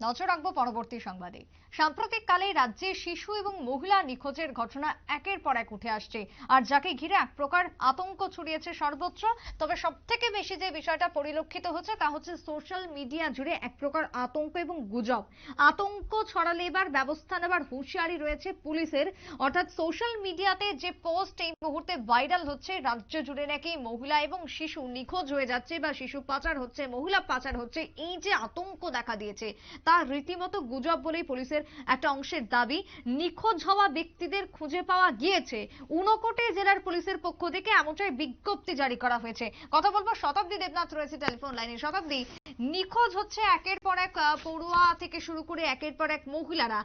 নজর রাখবো পরবর্তী সংবাদে। সাম্প্রতিককালে রাজ্যে শিশু এবং মহিলা নিখোঁজের ঘটনা একের পর এক উঠে আসছে, আর যাকে ঘিরে এক প্রকার আতঙ্ক ছড়িয়েছে সর্বত্র। তবে সব থেকে বেশি যে বিষয়টা পরিলক্ষিত হচ্ছে তা হচ্ছে সোশ্যাল মিডিয়া জুড়ে এক প্রকার আতঙ্ক এবং গুজব। আতঙ্ক ছড়ালে এবার ব্যবস্থা নেবার হুঁশিয়ারি রয়েছে পুলিশের। অর্থাৎ সোশ্যাল মিডিয়াতে যে পোস্ট এই মুহূর্তে ভাইরাল হচ্ছে, রাজ্য জুড়ে নাকি মহিলা এবং শিশু নিখোঁজ হয়ে যাচ্ছে বা শিশু পাচার হচ্ছে, মহিলা পাচার হচ্ছে, এই যে আতঙ্ক দেখা দিয়েছে তা রীতিমতো গুজব বলেই পুলিশের একটা অংশের দাবি। নিখোঁজ হওয়া ব্যক্তিদের খুঁজে পাওয়া গিয়েছে। ঊনকোটি জেলার পুলিশের পক্ষ থেকে এমনটাই বিজ্ঞপ্তি জারি করা হয়েছে। কথা বলবো শতাব্দী দেবনাথ রয়েছে টেলিফোন লাইনে। শতাব্দী, নিখোঁজ হচ্ছে একের পর এক পড়ুয়া থেকে শুরু করে একের পর এক মহিলারা।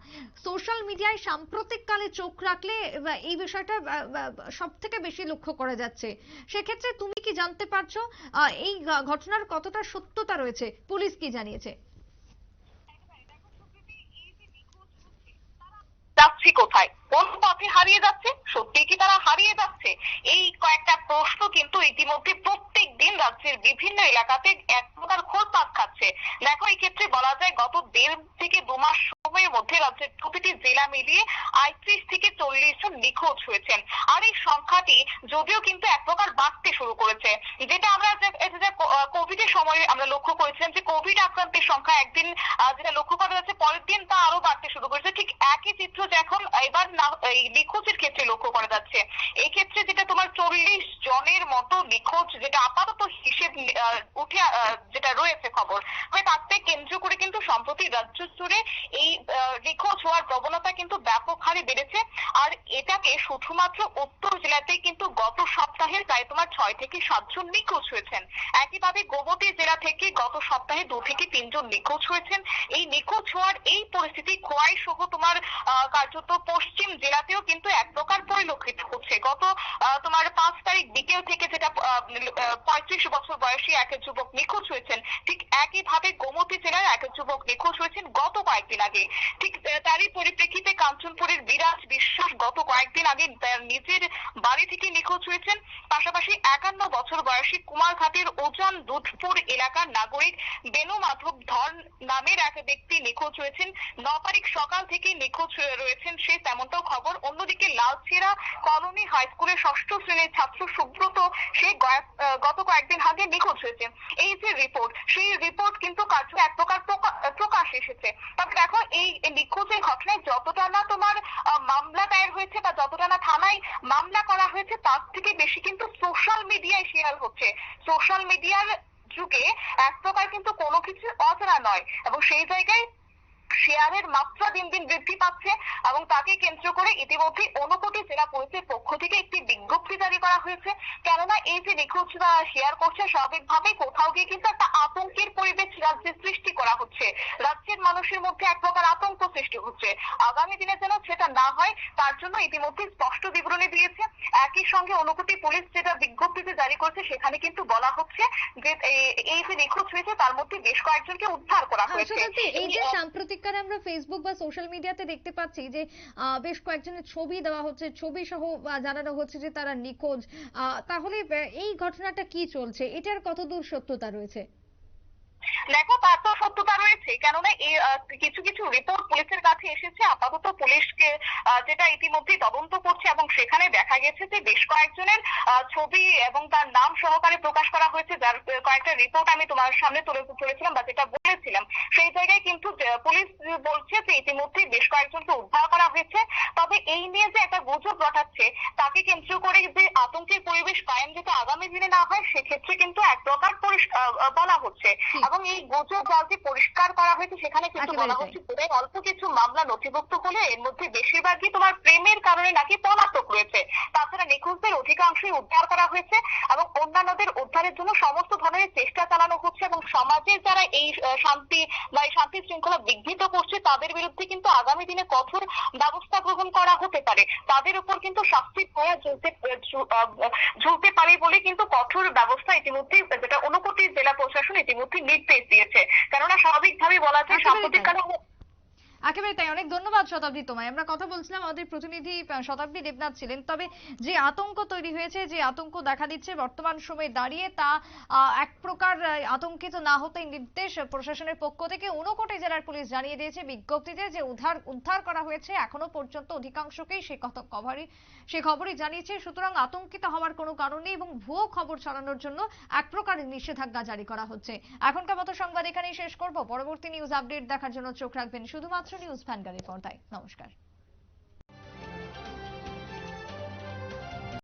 সোশ্যাল মিডিয়ায় সাম্প্রতিককালে চোখ রাখলে এই বিষয়টা সব থেকে বেশি লক্ষ্য করা যাচ্ছে। সেক্ষেত্রে তুমি কি জানতে পারছো এই ঘটনার কতটা সত্যতা রয়েছে? পুলিশ কি জানিয়েছে? যাচ্ছে কোথায়, কোন পথে হারিয়ে যাচ্ছে, সত্যি কি তারা হারিয়ে যাচ্ছে? এই কয়েকটা প্রশ্ন কিন্তু ইতিমধ্যে প্রত্যেক দিন রাজ্যের বিভিন্ন এলাকাতে এক প্রকার ঘুরপাক খাচ্ছে। দেখো, এই ক্ষেত্রে বলা যায় গত 1.5 থেকে 2 মাস সময়ের মধ্যে রাজ্যের প্রতিটি জেলা মিলিয়ে ৩৫ থেকে ৪০ জন নিখোঁজ হয়েছেন। আর এই সংখ্যাটি যদিও কিন্তু এক প্রকার বাড়তে শুরু করেছে, যেটা আমরা কোভিড এর সময় আমরা লক্ষ্য করেছিলাম যে কোভিড আক্রান্তের সংখ্যা একদিন যেটা লক্ষ্য করা যাচ্ছে, পরের দিন তা আরো বাড়তে শুরু করেছে। ঠিক একই চিত্র এখন এবার না এই নিখোঁজের ক্ষেত্রে লক্ষ্য করা যাচ্ছে। এই ক্ষেত্রে যেটা তোমার ৪০ জনের মতো নিখোঁজ, যেটা আপাতত হিসেব উঠে যেটা রয়েছে খবর, তাকে কেন্দ্র করে কিন্তু সম্প্রতি রাজ্য জুড়ে এই নিখোঁজ হওয়ার প্রবণতা কিন্তু ব্যাপক হারে বেড়েছে। আর এটাকে শুধুমাত্র উত্তর জেলাতেই কিন্তু গত সপ্তাহে প্রায় তোমার ৬ থেকে ৭ জন নিখোঁজ হয়েছেন। একইভাবে গোমতী জেলা থেকে গত সপ্তাহে ২ থেকে ৩ জন নিখোঁজ হয়েছেন। এই নিখোঁজ হওয়ার এই পরিস্থিতি খোয়াই সহ তোমার কার্যত পশ্চিম জেলাতেও কিন্তু এক প্রকার পরিলক্ষিত হচ্ছে। গত তোমার ৫ তারিখ বিকেল থেকে যেটা ৩৫ বছর বয়সী এক যুবক নিখোঁজ হয়েছেন, ঠিক একইভাবে গোমতী জেলার এক যুবক নিখোঁজ হয়েছেন গত কয়েকদিন আগে। ঠিক তারই পরিপ্রেক্ষিতে কাঞ্চনপুরের বিরাজ বিশ্বাস গত কয়েকদিন আগে তার নিজের বাড়ি থেকে নিখোঁজ হয়েছেন। পাশাপাশি ৫১ বছর বয়সী কুমারঘাটের উজান দুধপুর এলাকার নাগরিক বেনু মাধব ধর নামের এক ব্যক্তি নিখোঁজ হয়েছেন। ৯ তারিখ সকাল থেকে নিখোঁজ রয়েছেন সে, তেমনটাও খবর। অন্যদিকে লালচেরা কলোনি হাই স্কুলের ৬ষ্ঠ শ্রেণীর ছাত্র সুব্রত, সে গত কয়েকদিন আগে নিখোঁজ হয়েছে। এই যে রিপোর্ট, সেই রিপোর্ট কিন্তু কার্য এক প্রকার প্রকাশ এসেছে। তবে দেখো, এই নিখোঁজের ঘটনায় যতটা না তোমার মামলা দায়ের হয়েছে বা যতটা না থানায় মামলা করা হয়েছে, তার থেকে বেশি কিন্তু সোশ্যাল মিডিয়ায় শেয়ার হচ্ছে। সোশ্যাল মিডিয়ার যুগে এক প্রকার কিন্তু কোনো কিছু অজানা নয়, এবং সেই জায়গায় শেয়ারের মাত্রা দিন দিন বৃদ্ধি পাচ্ছে। এবং তাকে কেন্দ্র করে ইতিমধ্যে ঊনকোটি জেলা পুলিশের পক্ষ থেকে একটি বিজ্ঞপ্তি জারি করা হয়েছে। কেননা এই যে নিখোঁজরা শেয়ার করছে, স্বাভাবিকভাবে কোথাও গিয়ে কিন্তু একটা আতঙ্কের পরিবেশ রাজ্যে সৃষ্টি করা হচ্ছে। রাজ্যের মানুষের মধ্যে এক প্রকার আতঙ্ক সৃষ্টি হচ্ছে। আগামী দিনে যেন সেটা না হয় তার জন্য ইতিমধ্যে স্পষ্ট বিবরণী দিয়েছে। একই সঙ্গে ঊনকোটি পুলিশ যেটা বিজ্ঞপ্তিতে জারি করেছে, সেখানে কিন্তু বলা হচ্ছে যে এই যে নিখোঁজ হয়েছে তার মধ্যে বেশ কয়েকজনকে উদ্ধার করা হয়েছে। এই যে সাম্প্রতিককালে আমরা ফেসবুক বা সোশ্যাল মিডিয়াতে দেখতে পাচ্ছি যে বেশ কয়েকজনের ছবি দেওয়া হচ্ছে, ছবি সহ জানানো হচ্ছে যে তারা নিখোঁজ। তাহলে এই ঘটনাটা কি চলছে, এটার কতদূর সত্যতা রয়েছে? দেখো, তার তো সত্যতা রয়েছে, কেননা কিছু কিছু রিপোর্ট পুলিশের কাছে এসেছে। আপাতত পুলিশকে যেটা ইতিমধ্যে তদন্ত করছে, এবং সেখানে দেখা গেছে যে বেশ কয়েকজনের ছবি এবং তার নাম সহকারে প্রকাশ করা হয়েছে, যার কয়েকটা রিপোর্ট আমি তোমার সামনে তুলে ধরেছিলাম বা যেটা বলেছিলাম। সেই জায়গায় কিন্তু পুলিশ বলছে যে ইতিমধ্যে বেশ কয়েকজনকে উদ্ধার করা হয়েছে। তবে এই নিয়ে যে একটা গুজব রটাচ্ছে, তাকে কেন্দ্র করে যে আতঙ্কের পরিবেশ কায়েম যাতে আগামী দিনে না হয়, সেক্ষেত্রে কিন্তু এক প্রকার বলা হচ্ছে। এবং এই গুজব জালটি পরিষ্কার করা হয়েছে, সেখানে কিন্তু বলা হচ্ছে বোধহয় অল্প কিছু মামলা নথিভুক্ত হলে এর মধ্যে বেশিরভাগই তোমার প্রেমের কারণে নাকি পলাতক রয়েছে। তাছাড়া নিখোঁজদের অধিকাংশই উদ্ধার করা হয়েছে, এবং অন্যান্যদের উদ্ধারের জন্য সমস্ত ধরনের চেষ্টা চালানো হচ্ছে। এবং সমাজের যারা এই শান্তি বা এই শান্তি শৃঙ্খলা বিঘ্নিত করছে, তাদের বিরুদ্ধে কিন্তু আগামী দিনে কঠোর ব্যবস্থা গ্রহণ করা হতে পারে। তাদের উপর কিন্তু শাস্তির ছায়া ঝুলতে পারে বলে কিন্তু কঠোর ব্যবস্থা ইতিমধ্যে যেটা ঊনকোটি জেলা প্রশাসন ইতিমধ্যে নির্দেশ দিয়েছে। কেননা স্বাভাবিকভাবেই বলা যায় সাম্প্রতিককালে একেবারে তাই, অনেক ধন্যবাদ শতাব্দী তোমায়। আমরা কথা বলছিলাম, আমাদের প্রতিনিধি শতাব্দী দেবনাথ ছিলেন। তবে যে আতঙ্ক তৈরি হয়েছে, যে আতঙ্ক দেখা দিচ্ছে বর্তমান সময়ে দাঁড়িয়ে, তা এক প্রকার আতঙ্কিত না হতেই নির্দেশ প্রশাসনের পক্ষ থেকে। ঊনকোটি জেলার পুলিশ জানিয়ে দিয়েছে বিজ্ঞপ্তিতে যে উদ্ধার করা হয়েছে এখনো পর্যন্ত অধিকাংশকেই সে খবরই জানিয়েছে। সুতরাং আতঙ্কিত হওয়ার কোনো কারণ নেই এবং ভুয়ো খবর ছড়ানোর জন্য এক প্রকার নিষেধাজ্ঞা জারি করা হচ্ছে। এখনকার মতো সংবাদ এখানেই শেষ করব। পরবর্তী নিউজ আপডেট দেখার জন্য চোখ রাখবেন শুধুমাত্র নিউজ ভ্যানগাড়ির পর্দায়। নমস্কার।